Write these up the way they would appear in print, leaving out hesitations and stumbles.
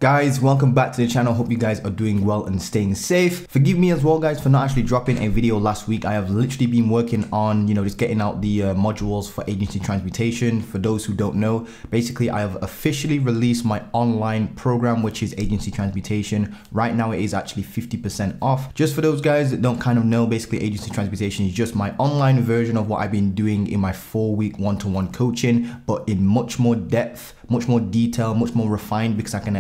Guys, welcome back to the channel. Hope you guys are doing well and staying safe. Forgive me as well, guys, for not actually dropping a video last week. I have literally been working on, just getting out the modules for Agency Transmutation. For those who don't know, basically, I have officially released my online program, which is Agency Transmutation. Right now, it is actually 50% off. Just for those guys that don't kind of know, basically, Agency Transmutation is just my online version of what I've been doing in my 4-week one-to-one coaching, but in much more depth, much more detail, much more refined, because I can,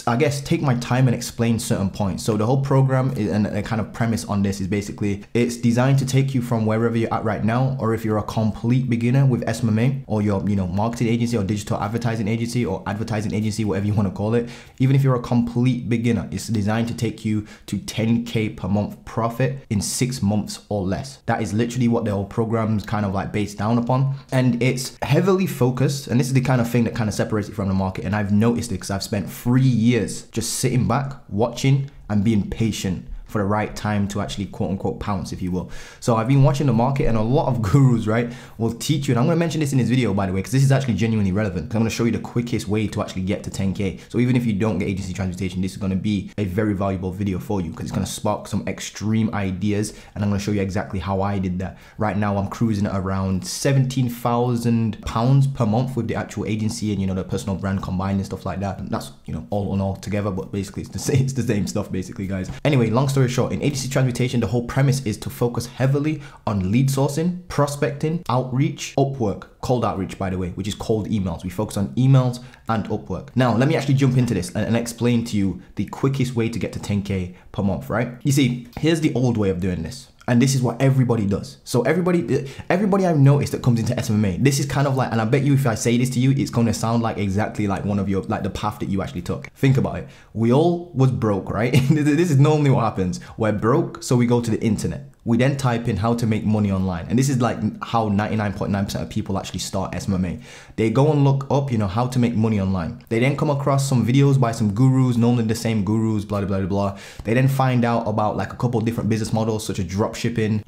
I guess, take my time and explain certain points. So the whole program is, and the kind of premise on this is basically, it's designed to take you from wherever you're at right now, or if you're a complete beginner with SMMA, or your, marketing agency or digital advertising agency or advertising agency, whatever you want to call it. Even if you're a complete beginner, it's designed to take you to 10K per month profit in 6 months or less. That is literally what the whole program is kind of like based down upon. And it's heavily focused, and this is the kind of thing that kind of separates it from the market. And I've noticed it because I've spent 3 years just sitting back, watching and being patient for the right time to actually quote unquote pounce, if you will. So I've been watching the market, and a lot of gurus, right, will teach you, and I'm going to mention this in this video, by the way, because this is actually genuinely relevant, because I'm going to show you the quickest way to actually get to 10K. So even if you don't get Agency Transmutation, this is going to be a very valuable video for you, because it's going to spark some extreme ideas, and I'm going to show you exactly how I did that. Right now, I'm cruising at around £17,000 per month with the actual agency and, the personal brand combined and stuff like that. And that's, all in all together, but basically it's the same stuff, basically, guys. Anyway, long story short, in Agency Transmutation, the whole premise is to focus heavily on lead sourcing, prospecting, outreach, Upwork, cold outreach, by the way, which is cold emails. We focus on emails and Upwork. Now, let me actually jump into this and explain to you the quickest way to get to 10K per month, right? You see, here's the old way of doing this. And this is what everybody does. So everybody I've noticed that comes into SMMA, this is kind of like, and I bet you if I say this to you, it's gonna sound like exactly like one of your, like the path that you actually took. Think about it. We all was broke, right? This is normally what happens. We're broke, so we go to the internet. We then type in how to make money online. And this is like how 99.9% of people actually start SMMA. They go and look up, how to make money online. They then come across some videos by some gurus, normally the same gurus, blah, blah, blah, blah. They then find out about like a couple of different business models, such as drop shipping,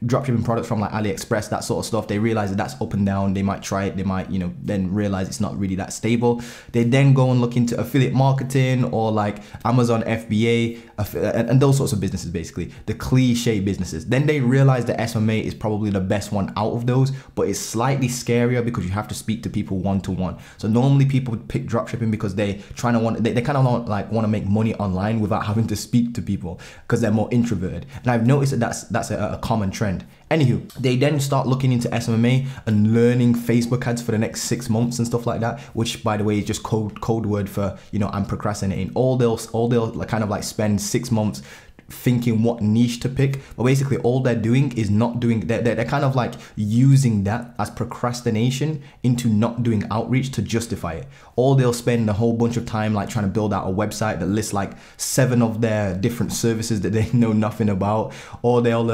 dropshipping products from like AliExpress, that sort of stuff. They realize that that's up and down. They might try it. They might, then realize it's not really that stable. They then go and look into affiliate marketing or like Amazon FBA and those sorts of businesses, basically the cliche businesses. Then they realize that SMMA is probably the best one out of those, but it's slightly scarier because you have to speak to people one-to-one. So normally people pick dropshipping because they kind of want to make money online without having to speak to people because they're more introverted. And I've noticed that that's a common trend. Anywho, they then start looking into SMMA and learning Facebook ads for the next 6 months and stuff like that, which, by the way, is just code word for, I'm procrastinating. All they'll kind of like spend 6 months thinking what niche to pick, but basically all they're doing is not doing, they're kind of like using that as procrastination into not doing outreach to justify it. Or they'll spend a whole bunch of time like trying to build out a website that lists like 7 of their different services that they know nothing about, or they'll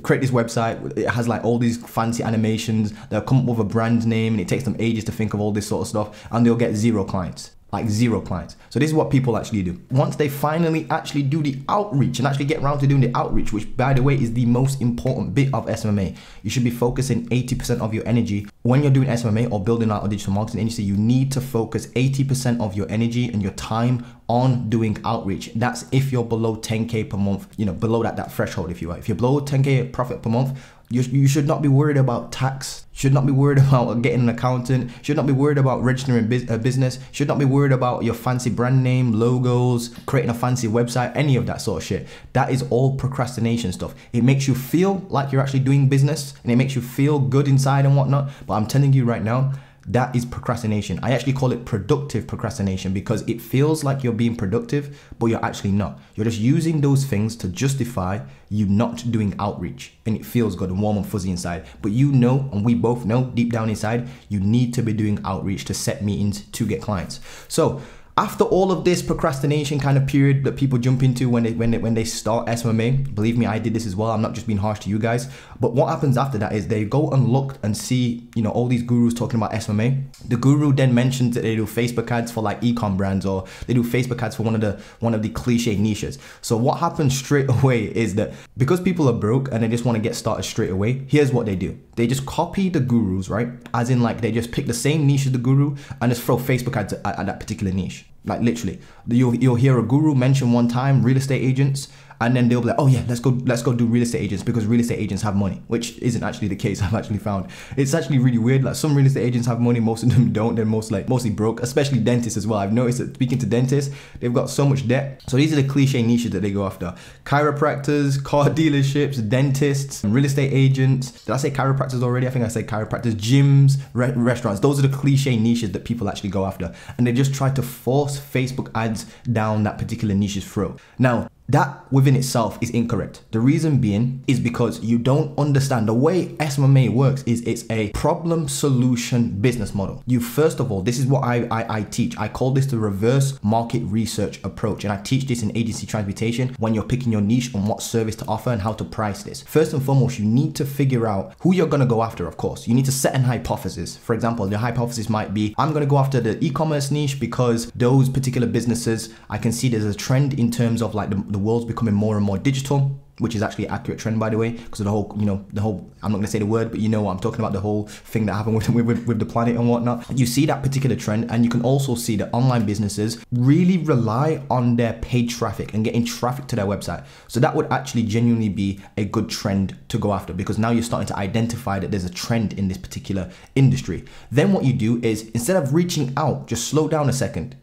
create this website, it has like all these fancy animations, they'll come up with a brand name and it takes them ages to think of all this sort of stuff, and they'll get 0 clients. Like 0 clients. So this is what people actually do. Once they finally actually do the outreach and actually get around to doing the outreach, which by the way is the most important bit of SMMA, you should be focusing 80% of your energy. When you're doing SMMA or building out a digital marketing agency, you need to focus 80% of your energy and your time on doing outreach. That's if you're below 10K per month, below that threshold, if you are. If you're below 10K profit per month, you should not be worried about tax, should not be worried about getting an accountant, should not be worried about registering a business, should not be worried about your fancy brand name, logos, creating a fancy website, any of that sort of shit. That is all procrastination stuff. It makes you feel like you're actually doing business and it makes you feel good inside and whatnot. But I'm telling you right now, that is procrastination. I actually call it productive procrastination because it feels like you're being productive, but you're actually not. You're just using those things to justify you not doing outreach, and it feels good and warm and fuzzy inside. But and we both know deep down inside, you need to be doing outreach to set meetings to get clients. So after all of this procrastination kind of period that people jump into when they start SMMA, believe me, I did this as well. I'm not just being harsh to you guys. But what happens after that is they go and look and see, all these gurus talking about SMMA. The guru then mentions that they do Facebook ads for like e-com brands, or they do Facebook ads for one of the cliche niches. So what happens straight away is that because people are broke and they just want to get started straight away, here's what they do. They just copy the gurus, right? As in like they just pick the same niche as the guru and just throw Facebook ads at that particular niche. Like literally, you'll hear a guru mention one time real estate agents, and then they'll be like, oh yeah, let's go do real estate agents because real estate agents have money, which isn't actually the case. I've actually found it's actually really weird. Like some real estate agents have money, most of them don't. They're mostly broke, especially dentists as well. I've noticed that speaking to dentists, they've got so much debt. So these are the cliche niches that they go after: chiropractors, car dealerships, dentists, real estate agents. Did I say chiropractors already? I think I said chiropractors, gyms, restaurants. Those are the cliche niches that people actually go after, and they just try to force Facebook ads down that particular niche's throat. Now, that within itself is incorrect. The reason being is because you don't understand the way SMMA works. Is it's a problem solution business model. You first of all, this is what I teach. I call this the reverse market research approach, and I teach this in Agency Transmutation when you're picking your niche on what service to offer and how to price this. First and foremost, you need to figure out who you're gonna go after. Of course, you need to set an hypothesis. For example, the hypothesis might be, I'm gonna go after the e-commerce niche because those particular businesses, I can see there's a trend in terms of like the world's becoming more and more digital, which is actually an accurate trend, by the way, because of the whole, I'm not gonna say the word, but you know what I'm talking about, the whole thing that happened with the planet and whatnot. You see that particular trend, and you can also see that online businesses really rely on their paid traffic and getting traffic to their website. So that would actually genuinely be a good trend to go after, because now you're starting to identify that there's a trend in this particular industry. Then what you do is, instead of reaching out, just slow down a second.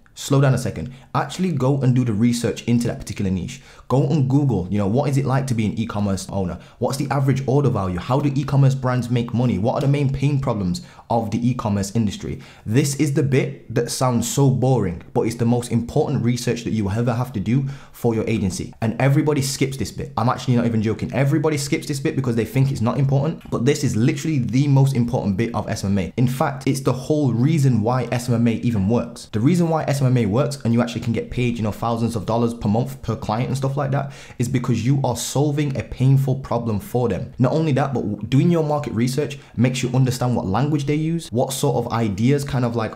Actually go and do the research into that particular niche. Go and Google, what is it like to be an e-commerce owner? What's the average order value? How do e-commerce brands make money? What are the main pain problems of the e-commerce industry? This is the bit that sounds so boring, but it's the most important research that you will ever have to do for your agency. And everybody skips this bit. I'm actually not even joking. Everybody skips this bit because they think it's not important, but this is literally the most important bit of SMMA. In fact, it's the whole reason why SMMA even works. The reason why SMMA works and you actually can get paid, thousands of dollars per month per client and stuff like that is because you are solving a painful problem for them. Not only that, but doing your market research makes you understand what language they use, what sort of ideas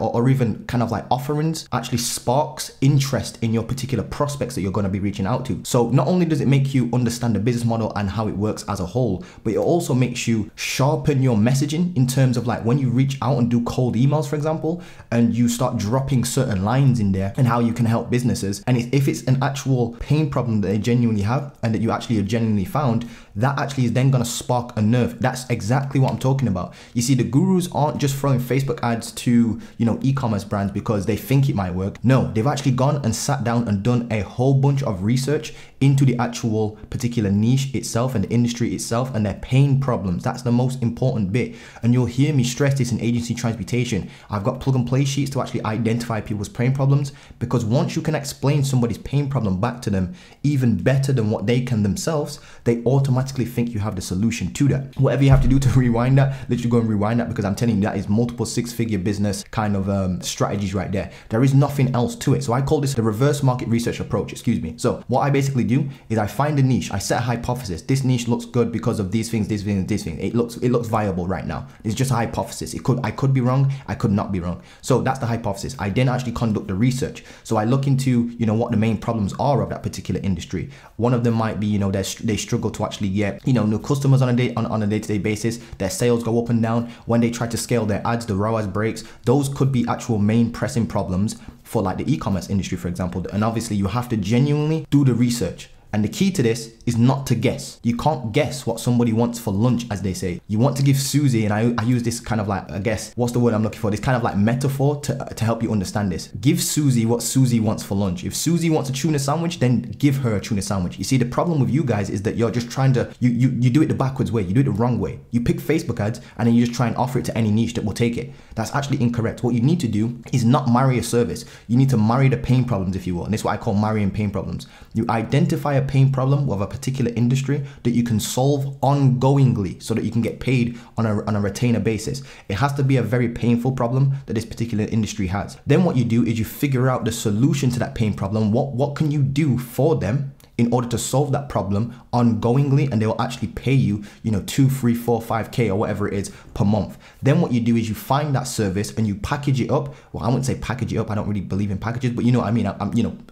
or even offerings actually sparks interest in your particular prospects that you're going to be reaching out to. So not only does it make you understand the business model and how it works as a whole, but it also makes you sharpen your messaging in terms of like when you reach out and do cold emails, for example, and you start dropping certain lines in there and how you can help businesses. And if it's an actual pain problem that they genuinely have and that you actually have genuinely found, that actually is then going to spark a nerve. That's exactly what I'm talking about. You see, the gurus aren't just throwing Facebook ads to, e-commerce brands because they think it might work. No, they've actually gone and sat down and done a whole bunch of research into the actual particular niche itself and the industry itself and their pain problems. That's the most important bit. And you'll hear me stress this in Agency Transmutation. I've got plug and play sheets to actually identify people's pain problems, because once you can explain somebody's pain problem back to them even better than what they can themselves, they automatically think you have the solution to that. Whatever you have to do to rewind that, literally go and rewind that, because I'm telling you, that is multiple six-figure business kind of strategies right there. There is nothing else to it. So I call this the reverse market research approach, So what I basically do is I find a niche, I set a hypothesis. This niche looks good because of these things. It looks viable right now. It's just a hypothesis. I could be wrong, I could not be wrong. So that's the hypothesis. I then actually conduct the research. So I look into, what the main problems are of that particular industry. One of them might be, they struggle to actually get, new customers on a day-to-day basis. Their sales go up and down. When they try to scale their ads, the ROAS breaks. Those could be actual main pressing problems for like the e-commerce industry, for example. And obviously you have to genuinely do the research. And the key to this is not to guess. You can't guess what somebody wants for lunch, as they say. You want to give Susie, and I use this kind of like, I guess, what's the word I'm looking for? This kind of like metaphor to help you understand this. Give Susie what Susie wants for lunch. If Susie wants a tuna sandwich, then give her a tuna sandwich. You see, the problem with you guys is that you're just trying to, you do it the backwards way. You do it the wrong way. You pick Facebook ads and then you just try and offer it to any niche that will take it. That's actually incorrect. What you need to do is not marry a service. You need to marry the pain problems, if you will. And this is what I call marrying pain problems. You identify a pain problem with a particular industry that you can solve ongoingly so that you can get paid on a retainer basis. It has to be a very painful problem that this particular industry has. Then what you do is you figure out the solution to that pain problem. What can you do for them in order to solve that problem ongoingly, and they will actually pay you, 2, 3, 4, 5K or whatever it is per month. Then what you do is you find that service and you package it up. Well, I wouldn't say package it up. I don't really believe in packages, but you know what I mean.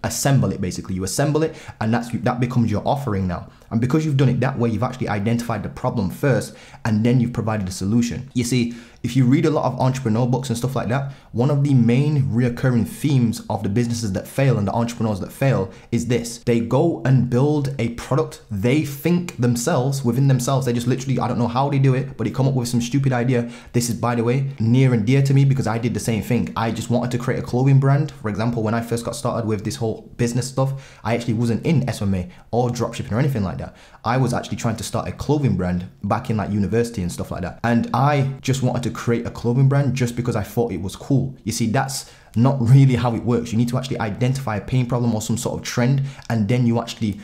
Assemble it basically. You assemble it, and that becomes your offering now. And because you've done it that way, you've actually identified the problem first and then you've provided a solution. You see, if you read a lot of entrepreneur books and stuff like that, one of the main reoccurring themes of the businesses that fail and the entrepreneurs that fail is this. They go and build a product they think themselves, within themselves, they just literally, I don't know how they do it, but they come up with some stupid idea. This is, by the way, near and dear to me because I did the same thing. I just wanted to create a clothing brand. For example, when I first got started with this whole business stuff, I actually wasn't in SMMA or dropshipping or anything like that. I was actually trying to start a clothing brand back in like university and stuff like that. And I just wanted to create a clothing brand just because I thought it was cool. You see, that's not really how it works. You need to actually identify a pain problem or some sort of trend, and then you actually,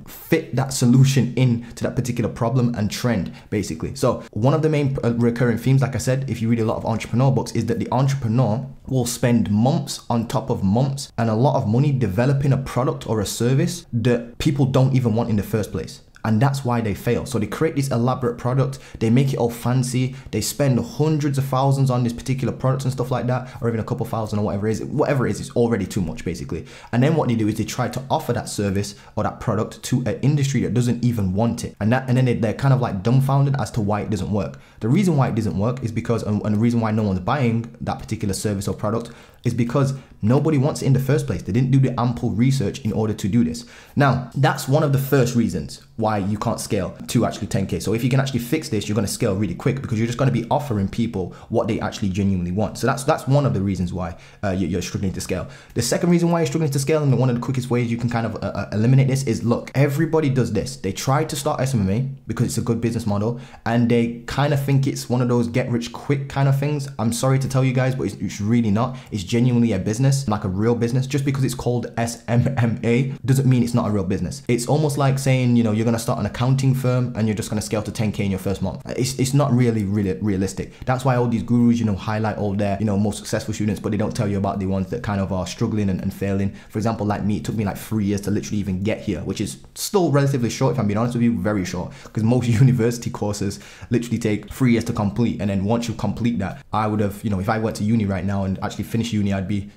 fit that solution in to that particular problem and trend, basically. So one of the main recurring themes, like I said, if you read a lot of entrepreneur books, is that the entrepreneur will spend months on top of months and a lot of money developing a product or a service that people don't even want in the first place. And that's why they fail. So they create this elaborate product, they make it all fancy, they spend hundreds of thousands on this particular product and stuff like that, or even a couple thousand or whatever it is, it's already too much basically. And then what they do is they try to offer that service or that product to an industry that doesn't even want it. And then they're kind of like dumbfounded as to why it doesn't work. The reason why it doesn't work is because, and the reason why no one's buying that particular service or product is because nobody wants it in the first place. They didn't do the ample research in order to do this. Now, that's one of the first reasons why you can't scale to actually 10K. So if you can actually fix this, you're going to scale really quick because you're just going to be offering people what they actually genuinely want. So that's one of the reasons why you're struggling to scale. The second reason why you're struggling to scale, and one of the quickest ways you can kind of eliminate this is, look, everybody does this. They try to start SMMA because it's a good business model and they kind of think it's one of those get rich quick kind of things. I'm sorry to tell you guys, but it's really not. It's genuinely a business, like a real business. Just because it's called SMMA doesn't mean it's not a real business. It's almost like saying, you're going to start an accounting firm and you're just going to scale to 10K in your first month. It's not really realistic. That's why all these gurus, highlight all their, most successful students, but they don't tell you about the ones that kind of are struggling and failing. For example, like me, it took me like 3 years to literally even get here, which is still relatively short, if I'm being honest with you, very short, because most university courses literally take 3 years to complete. And then once you complete that, I would have, if I went to uni right now and actually finished uni, I'd be,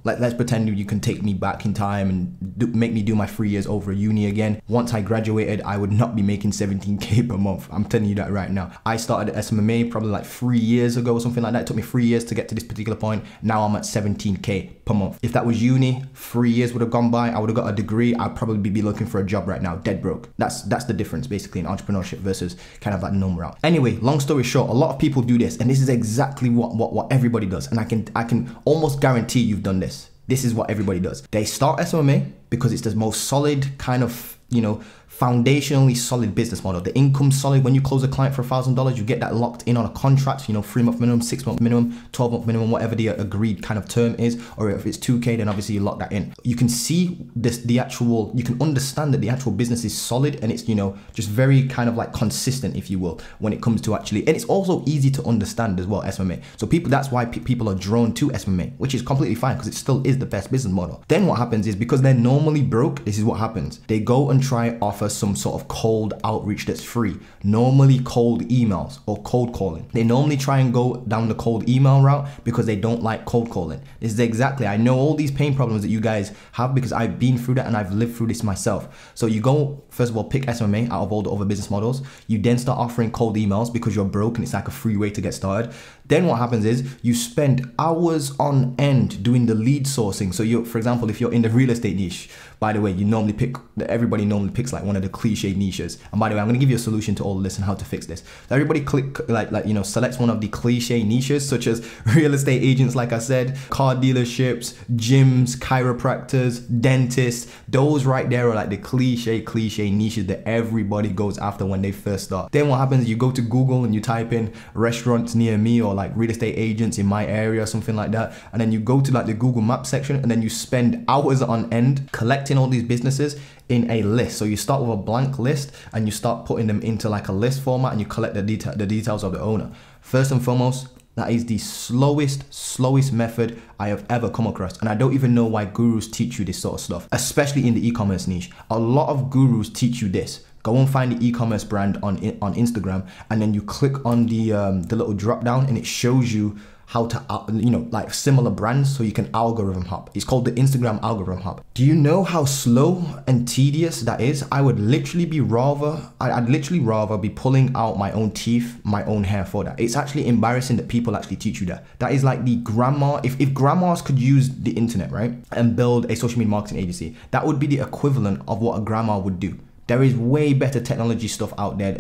let's pretend you can take me back in time and make me do my 3 years over uni again. Once I graduated, I would not be making 17K per month. I'm telling you that right now. I started at SMMA probably like 3 years ago or something like that. It took me 3 years to get to this particular point. Now I'm at 17K per month. If that was uni, 3 years would have gone by. I would have got a degree. I'd probably be looking for a job right now, dead broke. That's the difference basically in entrepreneurship versus kind of like normal route. Anyway, long story short, a lot of people do this, and this is exactly what everybody does. And I can almost guarantee you've done this. This is what everybody does. They start SMMA because it's the most solid kind of, foundationally solid business model. The income's solid. When you close a client for $1,000, you get that locked in on a contract, 3-month minimum, 6-month minimum, 12-month minimum, whatever the agreed kind of term is. Or if it's 2K, then obviously you lock that in. You can see this, you can understand that the actual business is solid and it's, just very kind of like consistent, if you will, when it comes to actually, and it's also easy to understand as well, SMMA. So that's why people are drawn to SMMA, which is completely fine because it still is the best business model. Then what happens is, because they're normally broke, this is what happens. They go and try offer some sort of cold outreach that's free, normally cold emails or cold calling. They normally try and go down the cold email route because they don't like cold calling. This is exactly, I know all these pain problems that you guys have because I've been through that and I've lived through this myself. So you go, first of all, pick SMMA out of all the other business models. You then start offering cold emails because you're broke and it's like a free way to get started. Then what happens is you spend hours on end doing the lead sourcing. So for example, if you're in the real estate niche, by the way, everybody normally picks like one of the cliche niches. And by the way, I'm going to give you a solution to all of this and how to fix this. So everybody selects one of the cliche niches, such as real estate agents, like I said, car dealerships, gyms, chiropractors, dentists. Those right there are like the cliche niches that everybody goes after when they first start. Then what happens, you go to Google and you type in restaurants near me or like real estate agents in my area or something like that. And then you go to like the Google Maps section and then you spend hours on end collecting all these businesses in a list. So you start with a blank list and you start putting them into like a list format and you collect the details of the owner. First and foremost, that is the slowest method I have ever come across. And I don't even know why gurus teach you this sort of stuff, especially in the e-commerce niche. A lot of gurus teach you this. Go and find the e-commerce brand on Instagram and then you click on the little drop down and it shows you how to, like similar brands so you can algorithm hop. It's called the Instagram algorithm hop. Do you know how slow and tedious that is? I would literally I'd literally rather be pulling out my own teeth, my own hair for that. It's actually embarrassing that people actually teach you that. That is like the grandma, if grandmas could use the internet, right, and build a social media marketing agency, that would be the equivalent of what a grandma would do. There is way better technology stuff out there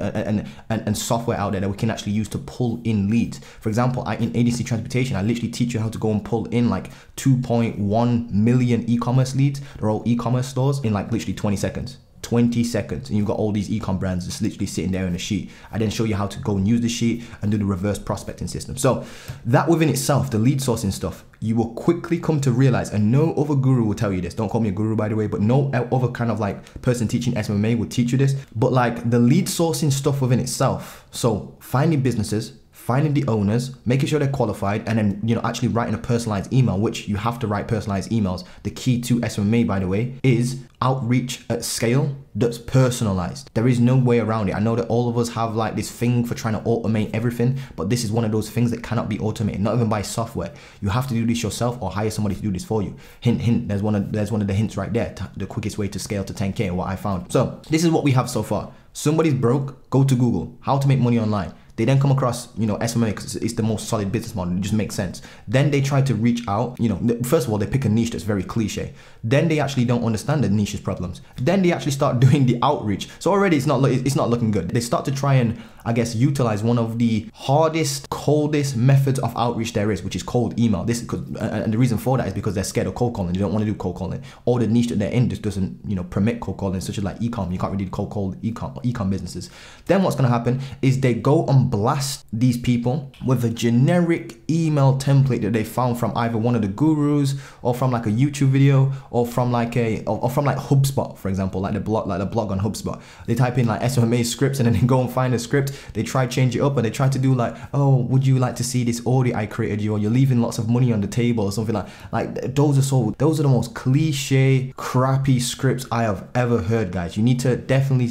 and software out there that we can actually use to pull in leads. For example, in Agency Transmutation, I literally teach you how to go and pull in like 2.1 million e-commerce leads. They're all e-commerce stores in like literally 20 seconds. 20 seconds, and you've got all these ecom brands just literally sitting there in a sheet. I then show you how to go and use the sheet and do the reverse prospecting system. So that within itself, the lead sourcing stuff, you will quickly come to realize, and no other guru will tell you this. Don't call me a guru, by the way, but no other kind of like person teaching SMMA will teach you this. But like the lead sourcing stuff within itself. So finding businesses, finding the owners, making sure they're qualified, and then, actually writing a personalized email, which you have to write personalized emails. The key to SMMA, by the way, is outreach at scale that's personalized. There is no way around it. I know that all of us have like this thing for trying to automate everything, but this is one of those things that cannot be automated, not even by software. You have to do this yourself or hire somebody to do this for you. Hint, hint, there's one of the hints right there, the quickest way to scale to 10K, what I found. So this is what we have so far. Somebody's broke, go to Google, how to make money online. They then come across, SMMA because it's the most solid business model. It just makes sense. Then they try to reach out, first of all, they pick a niche that's very cliche. Then they actually don't understand the niche's problems. Then they actually start doing the outreach. So already it's not looking good. They start to try and, I guess, utilize one of the hardest, coldest methods of outreach there is, which is cold email. And the reason for that is because they're scared of cold calling. They don't want to do cold calling. Or the niche that they're in just doesn't permit cold calling, such as like e-com. You can't really cold e-com businesses. Then what's going to happen is they go and blast these people with a generic email template that they found from either one of the gurus or from like a YouTube video or from like HubSpot, for example, like the blog on HubSpot. They type in like SMMA scripts and then they go and find a script. They try change it up and they try to do like, oh, would you like to see this audit I created you, or you're leaving lots of money on the table or something like those are the most cliche, crappy scripts I have ever heard, guys. You need to definitely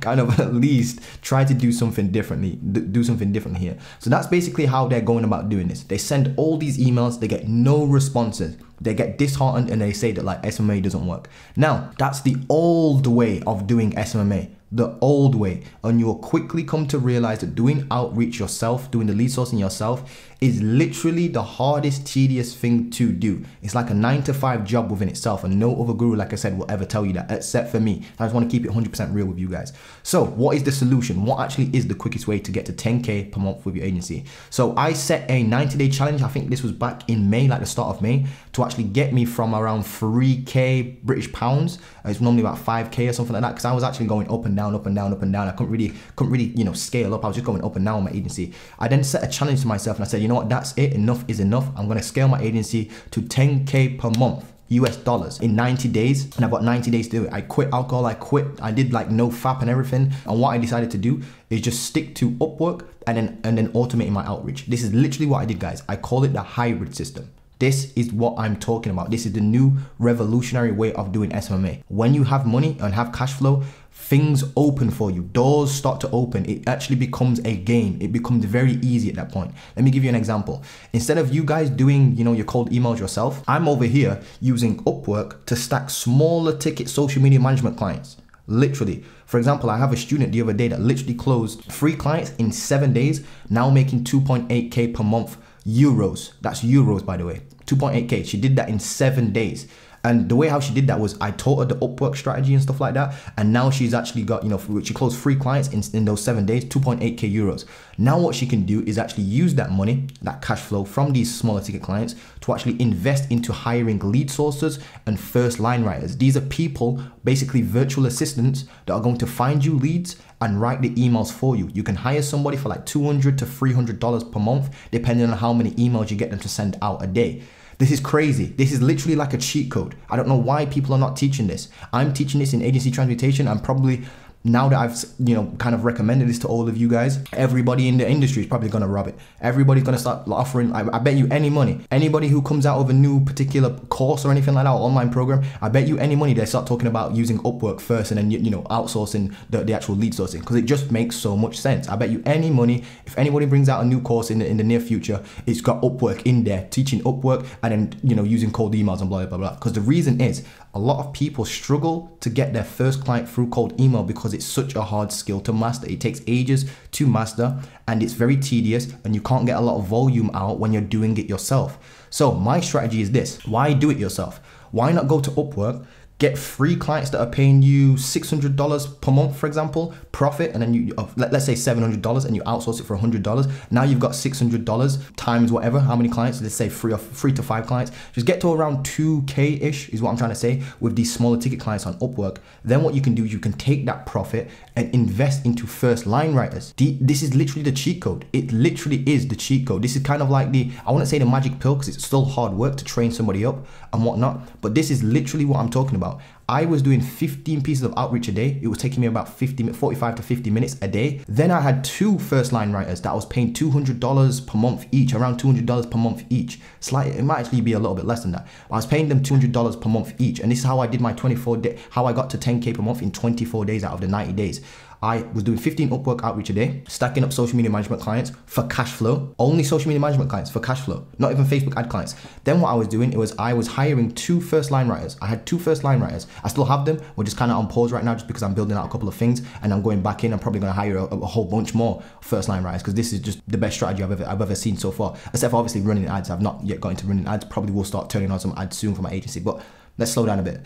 kind of at least try to do something differently here. So that's basically how they're going about doing this. They send all these emails, they get no responses. They get disheartened and they say that like SMMA doesn't work. Now, that's the old way of doing SMMA. The old way, and you will quickly come to realize that doing outreach yourself, doing the lead sourcing yourself, is literally the hardest, tedious thing to do. It's like a 9-to-5 job within itself, and no other guru, like I said, will ever tell you that, except for me. I just want to keep it 100% real with you guys. So what is the solution? What actually is the quickest way to get to 10K per month with your agency? So I set a 90-day challenge. I think this was back in May, like the start of May, to actually get me from around 3K British pounds. It's normally about 5K or something like that, because I was actually going up and down, up and down, up and down. I couldn't really, scale up. I was just going up and down on my agency. I then set a challenge to myself and I said, you know what, that's it. Enough is enough. I'm going to scale my agency to 10K per month. US dollars in 90 days, and I've got 90 days to do it. I quit alcohol, I did like no FAP and everything, and what I decided to do is just stick to Upwork and then automating my outreach. This is literally what I did, guys. I call it the hybrid system. This is what I'm talking about. This is the new revolutionary way of doing SMMA. When you have money and have cash flow, things open for you. Doors start to open. It actually becomes a game. It becomes very easy at that point. Let me give you an example. Instead of you guys doing, your cold emails yourself, I'm over here using Upwork to stack smaller ticket social media management clients. Literally. For example, I have a student the other day that literally closed 3 clients in 7 days, now making 2.8K per month euros. That's euros, by the way. 2.8K. She did that in 7 days. And the way how she did that was I taught her the Upwork strategy and stuff like that. And now she's actually got, she closed 3 clients in those 7 days, 2.8K euros. Now what she can do is actually use that money, that cash flow from these smaller ticket clients to actually invest into hiring lead sources and first line writers. These are people, basically virtual assistants, that are going to find you leads and write the emails for you. You can hire somebody for like $200 to $300 per month, depending on how many emails you get them to send out a day. This is crazy. This is literally like a cheat code. I don't know why people are not teaching this. I'm teaching this in Agency Transmutation. I'm probably now that I've, you know, kind of recommended this to all of you guys, everybody in the industry is probably going to rob it. Everybody's going to start offering, I bet you any money, anybody who comes out of a new particular course or anything like that, or online program, I bet you any money they start talking about using Upwork first and then, you know, outsourcing the actual lead sourcing, because it just makes so much sense. I bet you any money, if anybody brings out a new course in the near future, it's got Upwork in there, teaching Upwork and then, you know, using cold emails and blah, blah, blah. Because the reason is, a lot of people struggle to get their first client through cold email because it's such a hard skill to master. It takes ages to master and it's very tedious, and you can't get a lot of volume out when you're doing it yourself. So my strategy is this: why do it yourself? Why not go to Upwork, get free clients that are paying you $600 per month, for example, profit, and then you, let's say $700, and you outsource it for $100. Now you've got $600 times whatever, how many clients, let's say 3 to 5 clients. Just get to around 2K-ish is what I'm trying to say with these smaller ticket clients on Upwork. Then what you can do is you can take that profit and invest into first line writers. This is literally the cheat code. It literally is the cheat code. This is kind of like I wouldn't say the magic pill, because it's still hard work to train somebody up and whatnot, but this is literally what I'm talking about. I was doing 15 pieces of outreach a day. It was taking me about 45 to 50 minutes a day. Then I had 2 first line writers that I was paying $200 per month each, around $200 per month each. Slightly, it might actually be a little bit less than that. But I was paying them $200 per month each. And this is how I did my 24 day, how I got to 10K per month in 24 days out of the 90 days. I was doing 15 Upwork outreach a day, stacking up social media management clients for cash flow, only social media management clients for cash flow, not even Facebook ad clients. Then what I was doing, I was hiring 2 first line writers. I had 2 first line writers. I still have them. We're just kind of on pause right now just because I'm building out a couple of things and I'm going back in. I'm probably going to hire a whole bunch more first line writers, because this is just the best strategy I've ever seen so far, except for obviously running ads. I've not yet got into running ads. Probably will start turning on some ads soon for my agency, but let's slow down a bit.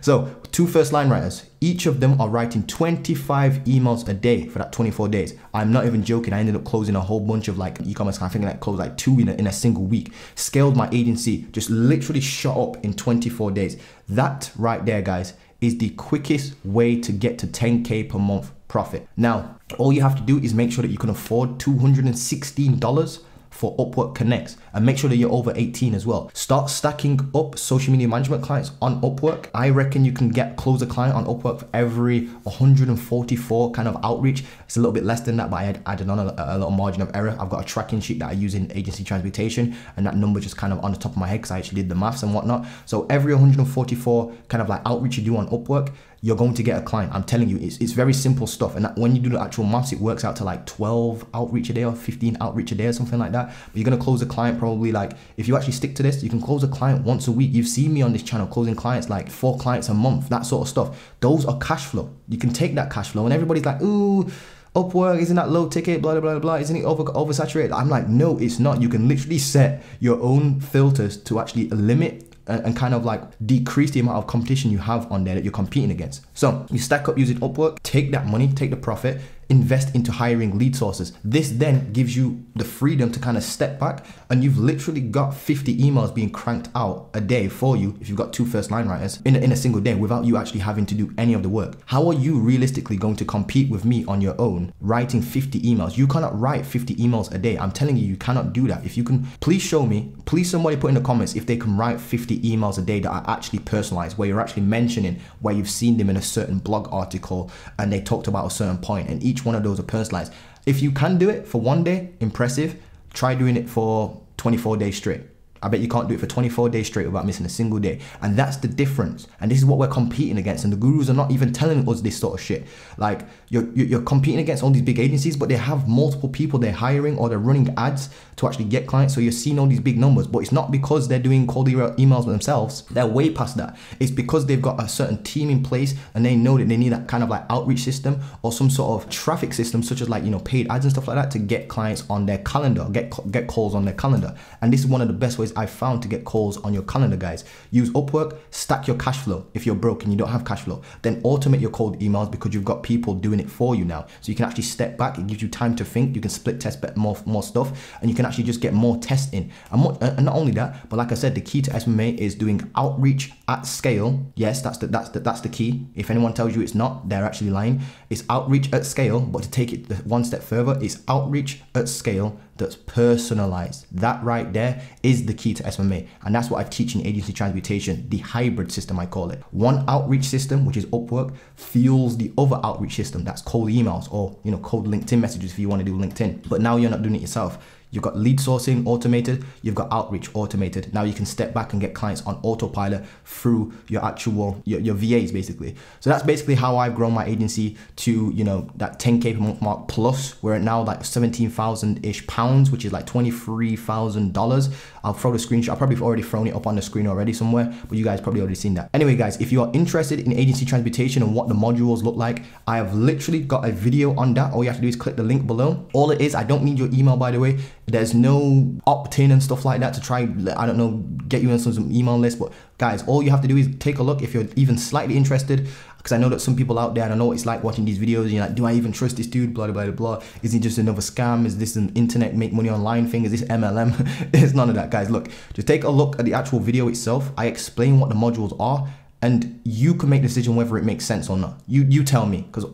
So 2 first line writers, each of them are writing 25 emails a day for that 24 days. I'm not even joking. I ended up closing a whole bunch of like e-commerce. I think I closed like 2 in a single week. Scaled my agency, just literally shot up in 24 days. That right there, guys, is the quickest way to get to 10K per month profit. Now, all you have to do is make sure that you can afford $216 for Upwork Connects, and make sure that you're over 18 as well. Start stacking up social media management clients on Upwork. I reckon you can close a client on Upwork for every 144 kind of outreach. It's a little bit less than that, but I added on a little margin of error. I've got a tracking sheet that I use in Agency Transmutation, and that number just kind of on the top of my head because I actually did the maths and whatnot. So every 144 kind of like outreach you do on Upwork, you're going to get a client. I'm telling you, it's very simple stuff. And when you do the actual maths, it works out to like 12 outreach a day or 15 outreach a day or something like that. But you're gonna close a client probably, like, if you actually stick to this, you can close a client once a week. You've seen me on this channel closing clients like 4 clients a month, that sort of stuff. Those are cash flow. You can take that cash flow, and everybody's like, ooh, Upwork, isn't that low ticket, blah, blah, blah, blah, isn't it oversaturated? I'm like, no, it's not. You can literally set your own filters to actually limit and kind of like decrease the amount of competition you have on there that you're competing against. So you stack up using Upwork, take that money, take the profit, invest into hiring lead sources. This then gives you the freedom to kind of step back, and you've literally got 50 emails being cranked out a day for you if you've got 2 first line writers in a single day without you actually having to do any of the work. How are you realistically going to compete with me on your own writing 50 emails? You cannot write 50 emails a day. I'm telling you, you cannot do that. If you can, please show me, please somebody put in the comments if they can write 50 emails a day that are actually personalized, where you're actually mentioning where you've seen them in a certain blog article and they talked about a certain point, and each one of those are personalized. If you can do it for 1 day, impressive. Try doing it for 24 days straight. I bet you can't do it for 24 days straight without missing a single day. And that's the difference. And this is what we're competing against. And the gurus are not even telling us this sort of shit. Like, you're competing against all these big agencies, but they have multiple people they're hiring, or they're running ads to actually get clients. So you're seeing all these big numbers, but it's not because they're doing cold emails themselves. They're way past that. It's because they've got a certain team in place, and they know that they need that kind of like outreach system or some sort of traffic system, such as like, you know, paid ads and stuff like that, to get clients on their calendar, get calls on their calendar. And this is one of the best ways I've found to get calls on your calendar, guys. Use Upwork, stack your cash flow. If you're broke and you don't have cash flow, then automate your cold emails, because you've got people doing it for you now. So you can actually step back. It gives you time to think. You can split test more stuff, and you can actually just get more tests in. And not only that, but like I said, the key to SMMA is doing outreach at scale. Yes, that's the key. If anyone tells you it's not, they're actually lying. It's outreach at scale, but to take it 1 step further, it's outreach at scale that's personalized. That right there is the key to SMMA. And that's what I teach in Agency Transmutation, the hybrid system I call it. One outreach system, which is Upwork, fuels the other outreach system, that's cold emails, or cold LinkedIn messages if you want to do LinkedIn. But now you're not doing it yourself. You've got lead sourcing automated, you've got outreach automated. Now you can step back and get clients on autopilot through your actual, your VAs basically. So that's basically how I've grown my agency to, that 10K per month mark plus. We're at now like 17,000-ish pounds, which is like $23,000. I'll throw the screenshot. I've probably already thrown it up on the screen already somewhere, but you guys probably already seen that. Anyway, guys, if you are interested in agency transmutation and what the modules look like, I have literally got a video on that. All you have to do is click the link below. All it is, I don't need your email, by the way. There's no opt-in and stuff like that to try, I don't know, get you in some email list. But guys, all you have to do is take a look if you're even slightly interested, because I know that some people out there, and I know what it's like watching these videos, and you're like, do I even trust this dude, blah, blah, blah, blah. Is he just another scam? Is this an internet make money online thing? Is this MLM? It's none of that, guys. Look, just take a look at the actual video itself. I explain what the modules are, and you can make the decision whether it makes sense or not. You tell me, because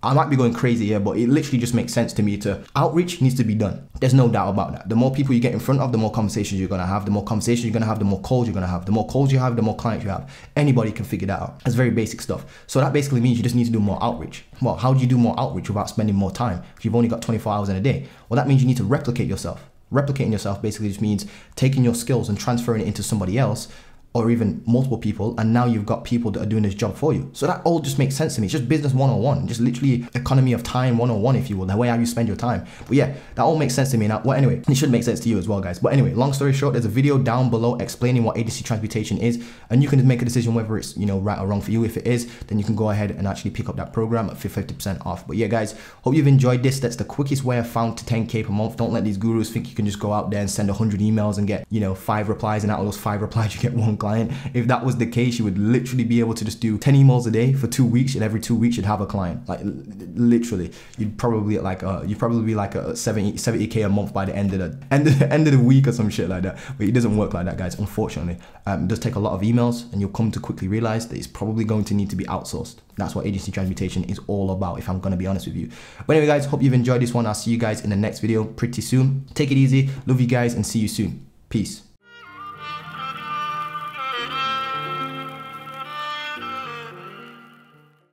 I might be going crazy here, but it literally just makes sense to me to outreach needs to be done. There's no doubt about that. The more people you get in front of, the more conversations you're gonna have. The more conversations you're gonna have, the more calls you're gonna have. The more calls you have, the more clients you have. Anybody can figure that out. That's very basic stuff. So that basically means you just need to do more outreach. Well, how do you do more outreach without spending more time if you've only got 24 hours in a day? Well, that means you need to replicate yourself. Replicating yourself basically just means taking your skills and transferring it into somebody else, or even multiple people, and now you've got people that are doing this job for you. So that all just makes sense to me. It's just business 101, just literally economy of time 101, if you will, the way how you spend your time. But yeah, that all makes sense to me. Now, well, anyway, it should make sense to you as well, guys. But anyway, long story short, there's a video down below explaining what agency transmutation is, and you can make a decision whether it's right or wrong for you. If it is, then you can go ahead and actually pick up that program at 50% off. But yeah, guys, hope you've enjoyed this. That's the quickest way I found to 10K per month. Don't let these gurus think you can just go out there and send 100 emails and get 5 replies, and out of those 5 replies you get 1 client. If that was the case, you would literally be able to just do 10 emails a day for 2 weeks, and every 2 weeks you'd have a client. Like literally, you'd probably be like a 70K a month by the end of the week or some shit like that. But it doesn't work like that, guys, unfortunately. It does take a lot of emails, and you'll come to quickly realize that it's probably going to need to be outsourced. That's what agency transmutation is all about, if I'm going to be honest with you. But anyway, guys, hope you've enjoyed this one. I'll see you guys in the next video pretty soon. Take it easy. Love you guys, and see you soon. Peace.